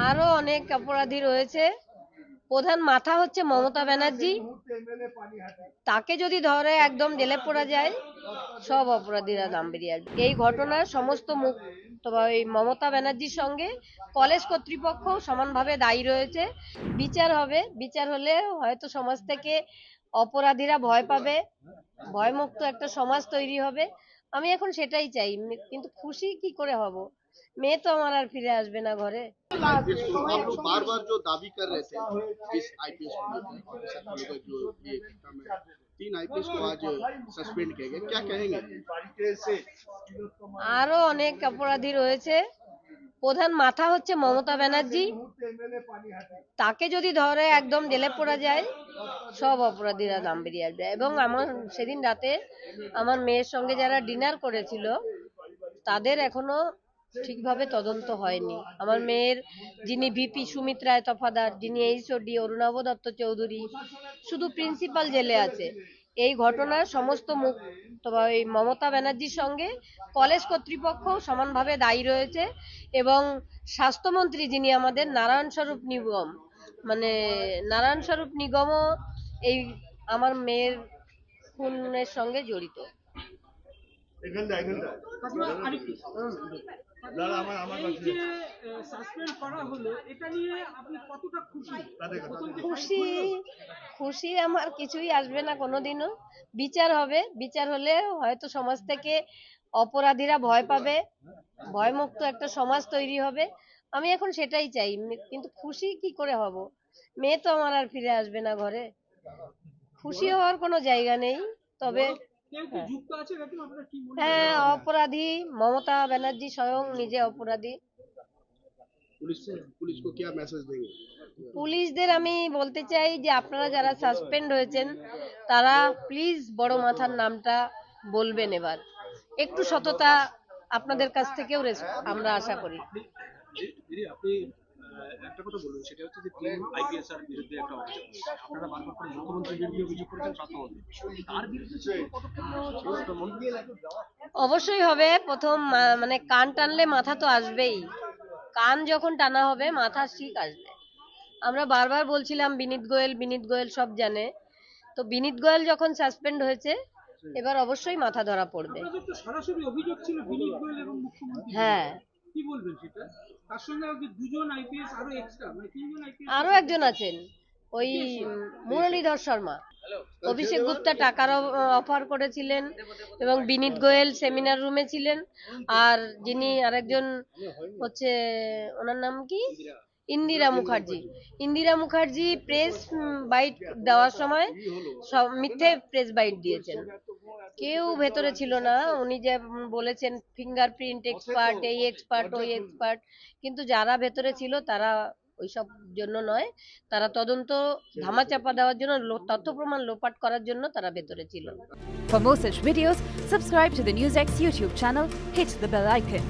আরো অনেক অপরাধী রয়েছে। প্রধান মাথা হচ্ছে মমতা ব্যানার্জি। তাকে যদি ধরে একদম জেলে পোড়া যায়, সব অপরাধীরা দাম বেরিয়ে আসবে। এই ঘটনার সমস্ত মুখ এই মমতা ব্যানার্জির সঙ্গে কলেজ কর্তৃপক্ষ সমানভাবে দায়ী রয়েছে। বিচার হবে, বিচার হলে হয়তো সমাজ থেকে অপরাধীরা ভয় পাবে, ভয়মুক্ত একটা সমাজ তৈরি হবে। আমি এখন সেটাই চাই, কিন্তু খুশি কি করে হব? মেয়ে তো আমার আর ফিরে আসবে না ঘরে। आईपीएस को आप लोग बार बार जो दावी कर रहे थे इस आईपीएस को लेकर ऑफिसर को लेकर जो ये घटना में 3 आईपीएस को आज सस्पेंड किया गया, क्या कहेंगे? আরো অনেক অপরাধী রয়েছে। প্রধান মাথা হচ্ছে মমতা ব্যানার্জি। তাকে যদি ধরে একদম জেলে পোড়া যায়, সব অপরাধীরা দাম বেরিয়ে আসবে। এবং আমার সেদিন রাতে আমার মেয়ের সঙ্গে যারা ডিনার করেছিল তাদের এখনো ঠিকভাবে তদন্ত হয়নি। আমার মেয়ের যিনি ভিপি সুমিত রায় তফাদার, যিনি এইচওডি অরুণাভ দত্ত চৌধুরী, শুধু প্রিন্সিপাল জেলে আছে। এই ঘটনার সমস্ত মুখ এই মমতা ব্যানার্জির সঙ্গে কলেজ কর্তৃপক্ষ সমানভাবে দায়ী রয়েছে। এবং স্বাস্থ্যমন্ত্রী যিনি আমাদের নারায়ণ স্বরূপ নিগম, নারায়ণ স্বরূপ নিগমও এই আমার মেয়ের খুনের সঙ্গে জড়িত। খুশি আমার কিছুই আসবে না কোনোদিনও। বিচার হবে, বিচার হলে হয়তো সমাজ থেকে অপরাধীরা ভয় পাবে, ভয়মুক্ত একটা সমাজ তৈরি হবে। আমি এখন সেটাই চাই, কিন্তু খুশি কি করে হব? মেয়ে তো আমার আর ফিরে আসবে না ঘরে। খুশি হওয়ার কোনো জায়গা নেই। তবে হ্যাঁ, অপরাধী মমতা ব্যানার্জি স্বয়ং নিজে অপরাধী। पुलिस को क्या मैसेज देंगे? পুলিশদের আমি বলতে চাই যে আপনারা যারা সাসপেন্ড হয়েছেন তারা প্লিজ বড় মাথার নামটা বলবেন। এবার একটু সততা আপনাদের কাছ থেকেও আমরা আশা করি। দিদি আপনি একটা কথা বলুন, সেটা হচ্ছে যে 3 আইপিএস এর বিরুদ্ধে একটা অভিযোগ, আপনারা বারবার করে মুখ্যমন্ত্রীর বিরুদ্ধে অভিযোগ করেছেন, তার বিরুদ্ধে অবশ্যই হবে। প্রথম কান টানলে মাথা তো আসবেই। কান যখন টানা হবে মাথা ঠিক আসবে। আমরা বারবার বলছিলাম বিনীত গোয়েল সব জানে। তো বিনীত গোয়েল যখন সাসপেন্ড হয়েছে, এবার অবশ্যই মাথা ধরা পড়বে। সরাসরি অভিযোগ ছিল বিনীত গোয়েল এবং মুখ্যমন্ত্রী। হ্যাঁ, কি বলবেন সেটা? তার সঙ্গে দুজন আইপিএস আরো এক্সট্রা, 3জন আইপিএস আরো একজন আছেন, ওই মুরলীধর শর্মা। অভিষেক গুপ্তা টাকার অফার করেছিলেন এবং বিনীত গোয়েল সেমিনার রুমে ছিলেন। আর যিনি আরেকজন হচ্ছে, ওনার নাম কি, ইন্দিরা মুখার্জি প্রেস বাইট দেওয়ার সময় সব মিথ্যে প্রেস বাইট দিয়েছেন। কেউ ভেতরে ছিল না। উনি যে বলেছেন ফিঙ্গারপ্রিন্ট এক্সপার্ট, এই এক্সপার্ট ওই এক্সপার্ট, কিন্তু যারা ভেতরে ছিল তারা ওইসব জন্য নয়, তারা তদন্ত ধামাচাপা দেওয়ার জন্য, তথ্য প্রমাণ লোপাট করার জন্য তারা ভেতরে ছিল। For more such videos, subscribe to the NewsX YouTube channel, hit the bell icon.